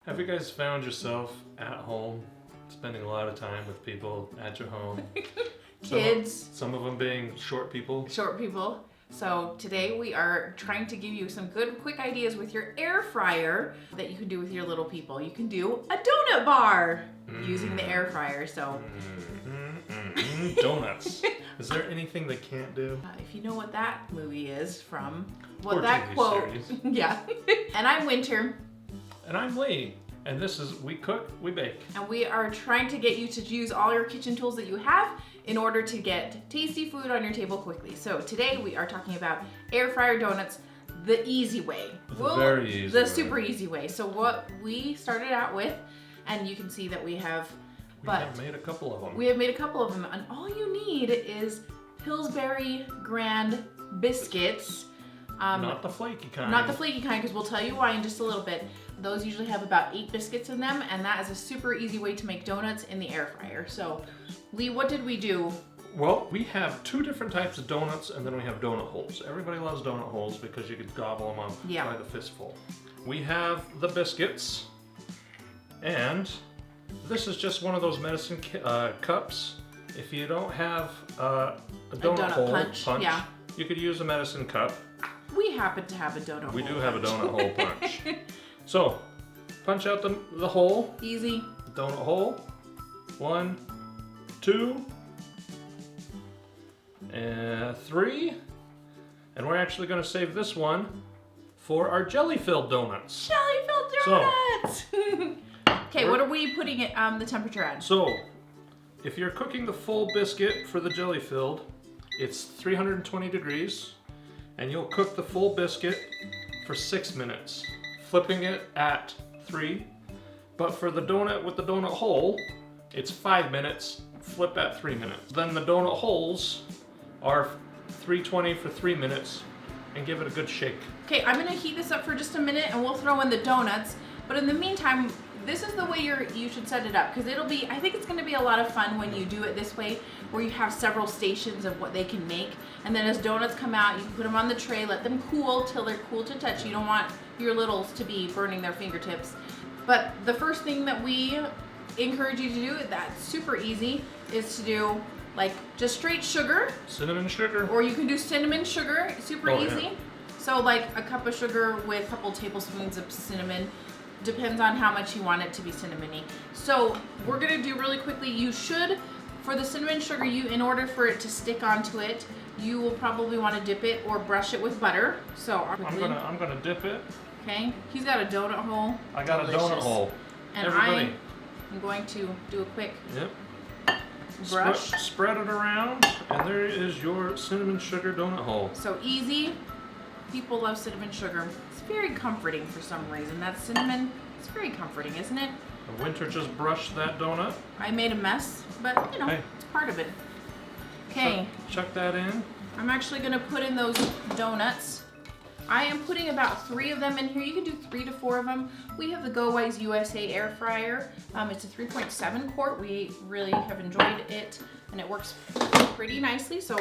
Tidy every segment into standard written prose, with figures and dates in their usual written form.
Have you guys found yourself at home, spending a lot of time with people at your home? Kids. Some of them being short people. Short people. So today we are trying to give you some good quick ideas with your air fryer that you can do with your little people. You can do a donut bar using the air fryer. So donuts. Is there anything they can't do? If you know what that movie is from, Or what that TV quote. series. Yeah. And I'm Winter. And I'm Lee. And this is We Cook, We Bake. And we are trying to get you to use all your kitchen tools that you have in order to get tasty food on your table quickly. So today we are talking about air fryer donuts the easy way. Very easy The way. super easy way. So what we started out with, and you can see that we have made a couple of them. We have made a couple of them, and all you need is Pillsbury Grand Biscuits. Not the flaky kind. Not the flaky kind, because we'll tell you why in just a little bit. Those usually have about 8 biscuits in them, and that is a super easy way to make donuts in the air fryer. So, Lee, what did we do? Well, we have 2 different types of donuts, and then we have donut holes. Everybody loves donut holes because you could gobble them up by the fistful. We have the biscuits, and this is just one of those medicine cups. If you don't have a donut hole punch, yeah. you could use a medicine cup. We happen to have a donut hole. We do have a donut hole punch. So, punch out the hole. Easy. Donut hole. 1, 2, and 3. And we're actually going to save this one for our jelly-filled donuts. Jelly-filled donuts! Okay, what are we putting it the temperature at? So, if you're cooking the full biscuit for the jelly-filled, it's 320 degrees. And you'll cook the full biscuit for 6 minutes, flipping it at 3. But for the donut with the donut hole, it's 5 minutes, flip at 3 minutes. Then the donut holes are 320 for 3 minutes, and give it a good shake. Okay, I'm gonna heat this up for just a minute, and we'll throw in the donuts. But in the meantime, this is the way you should set it up, because I think it's gonna be a lot of fun when you do it this way, where you have several stations of what they can make. And then as donuts come out, you can put them on the tray, let them cool till they're cool to touch. You don't want your littles to be burning their fingertips. But the first thing that we encourage you to do, that's super easy, is to do like just straight sugar. Cinnamon sugar. Or you can do cinnamon sugar, super easy. Yeah. So like a cup of sugar with a couple tablespoons of cinnamon. Depends on how much you want it to be cinnamony. So we're gonna do really quickly, you should, for the cinnamon sugar, in order for it to stick onto it, you will probably want to dip it or brush it with butter. So I'm gonna dip it. Okay, he's got a donut hole. I got Delicious. a donut hole. And Everybody. I'm going to do a quick brush. brush. Spread it around, and there is your cinnamon sugar donut hole. So easy. People love cinnamon sugar. It's very comforting for some reason. That cinnamon, it's very comforting, isn't it? The Winter just brushed that donut. I made a mess, but you know, it's part of it. Okay. Chuck that in. I'm actually gonna put in those donuts. I am putting about 3 of them in here. You can do 3 to 4 of them. We have the GoWise USA air fryer. It's a 3.7 quart. We really have enjoyed it, and it works pretty nicely. So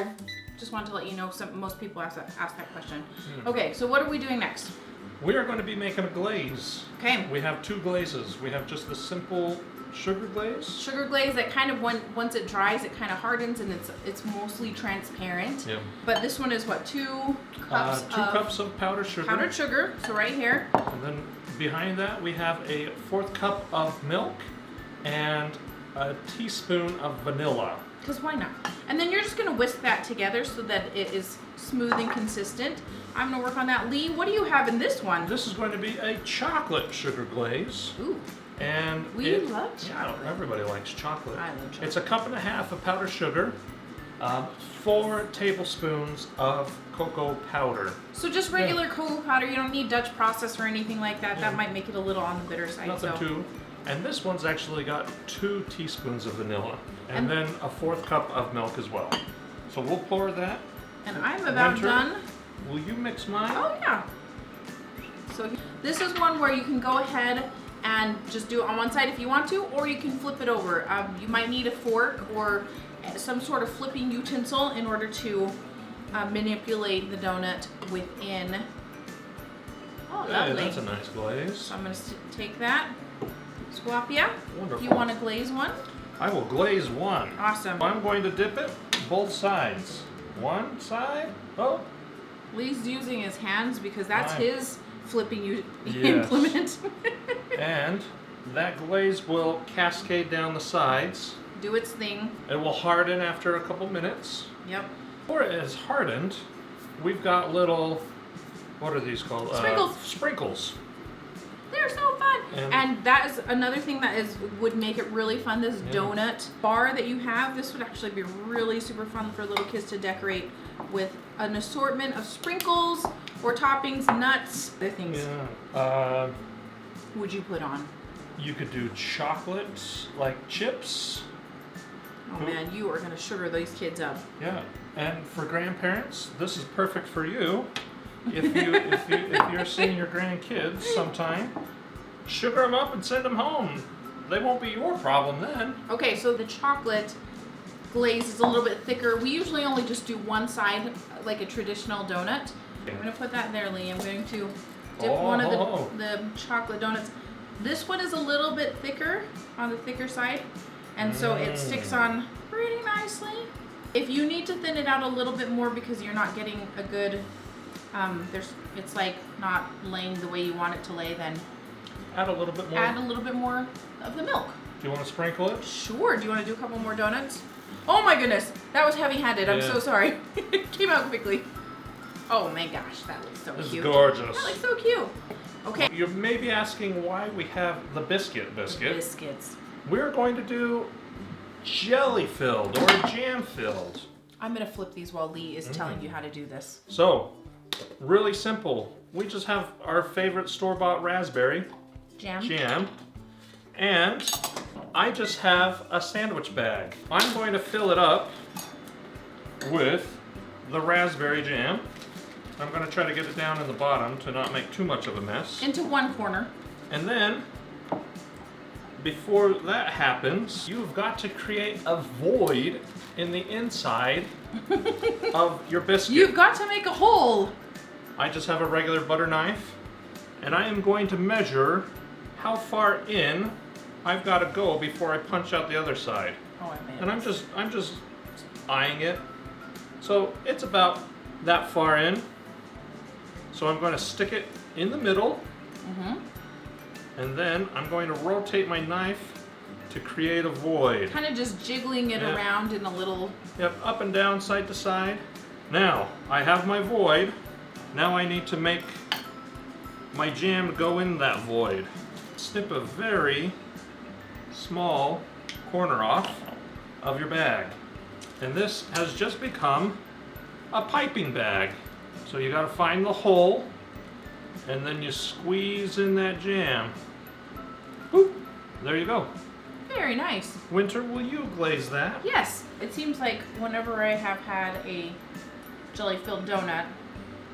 just wanted to let you know, most people ask that question. Okay, so what are we doing next? We are going to be making a glaze. Okay. We have 2 glazes. We have just the simple sugar glaze. Sugar glaze that kind of, once it dries, it kind of hardens, and it's mostly transparent. Yeah. But this one is what, 2 cups 2 cups of powdered sugar. powdered sugar. So right here. And then behind that we have a 1/4 cup of milk and a teaspoon of vanilla. Because why not? And then you're just going to whisk that together so that it is smooth and consistent. I'm going to work on that. Lee, what do you have in this one? This is going to be a chocolate sugar glaze. Ooh. And We love chocolate. Yeah, everybody likes chocolate. I love chocolate. It's a 1.5 cups of powdered sugar, 4 tablespoons of cocoa powder. So just regular cocoa powder. You don't need Dutch process or anything like that. That might make it a little on the bitter side. Nothing too. And this one's actually got 2 teaspoons of vanilla. And then a 1/4 cup of milk as well. So we'll pour that. And I'm about Winter, done. Will you mix mine? Oh yeah. So this is one where you can go ahead and just do it on one side if you want to, or you can flip it over. You might need a fork or some sort of flipping utensil in order to manipulate the donut within. Oh, Hey, lovely. that's a nice glaze. So I'm going to take that. Squapia, Wonderful. you want to glaze one? I will glaze one. Awesome. I'm going to dip it both sides. One side. Oh. Lee's using his hands because that's his flipping Yes. implement. And that glaze will cascade down the sides. Do its thing. It will harden after a couple minutes. Yep. Before it is hardened, we've got little, what are these called? Sprinkles. Sprinkles. They're so fun. And- And that is another thing that would make it really fun. This donut bar that you have, this would actually be really super fun for little kids to decorate with an assortment of sprinkles or toppings, nuts, other things. Yeah. Would you put on? You could do chocolate, like chips. Oh man, you are gonna sugar these kids up. Yeah. And for grandparents, this is perfect for you. If you're seeing your grandkids sometime, sugar them up and send them home. They won't be your problem then. Okay, so the chocolate glaze is a little bit thicker. We usually only just do one side, like a traditional donut. I'm gonna put that there, Lee. I'm going to dip one of the chocolate donuts. This one is a little bit thicker, on the thicker side, and so it sticks on pretty nicely. If you need to thin it out a little bit more because you're not getting a good, it's like not laying the way you want it to lay, then Add a little bit more. add a little bit more of the milk. Do you want to sprinkle it? Sure. Do you want to do a couple more donuts? Oh my goodness, that was heavy-handed. I'm so sorry. It came out quickly. Oh my gosh, that looks so This cute. is gorgeous. That looks so cute. Okay. You may be asking why we have the biscuit. Biscuits. We're going to do jelly filled or jam filled. I'm gonna flip these while Lee is telling you how to do this. So, really simple. We just have our favorite store-bought raspberry jam, and I just have a sandwich bag. I'm going to fill it up with the raspberry jam. I'm going to try to get it down in the bottom to not make too much of a mess. Into one corner. And then, before that happens, you've got to create a void in the inside of your biscuit. You've got to make a hole. I just have a regular butter knife, and I am going to measure how far in I've got to go before I punch out the other side. Oh, I made And I'm just eyeing it. So it's about that far in. So I'm going to stick it in the middle. And then I'm going to rotate my knife to create a void. Kind of just jiggling it around in a little... Yep, up and down, side to side. Now, I have my void. Now I need to make my jam go in that void. Snip a very small corner off of your bag. And this has just become a piping bag. So you gotta find the hole, and then you squeeze in that jam. Boop, there you go. Very nice. Winter, will you glaze that? Yes. It seems like whenever I have had a jelly-filled donut,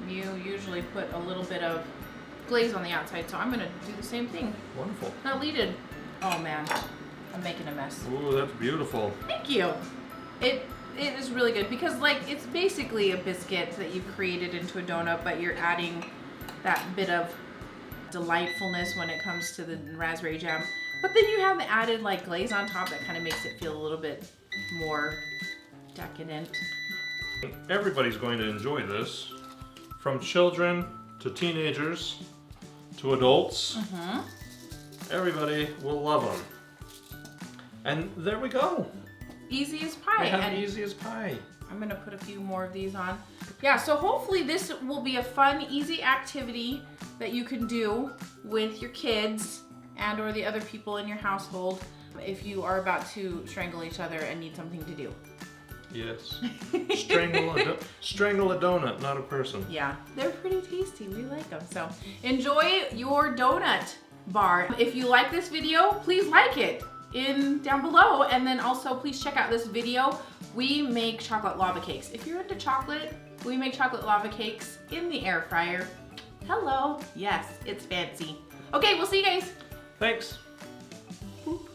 you usually put a little bit of glaze on the outside, so I'm gonna do the same thing. Wonderful. Not did. Oh man, I'm making a mess. Ooh, that's beautiful. Thank you. It is really good because like it's basically a biscuit that you've created into a donut, but you're adding that bit of delightfulness when it comes to the raspberry jam. But then you have the added like glaze on top that kind of makes it feel a little bit more decadent. Everybody's going to enjoy this, from children to teenagers to adults. Everybody will love them. And there we go. Easy as pie. They have And easy as pie. I'm gonna put a few more of these on. Yeah, so hopefully this will be a fun, easy activity that you can do with your kids and or the other people in your household if you are about to strangle each other and need something to do. Yes. Strangle a donut, not a person. Yeah, they're pretty tasty. We like them. So enjoy your donut bar. If you like this video, please like it down below, and then also please check out this video. We make chocolate lava cakes. If you're into chocolate, we make chocolate lava cakes in the air fryer. Hello. Yes, it's fancy. Okay, we'll see you guys. Thanks.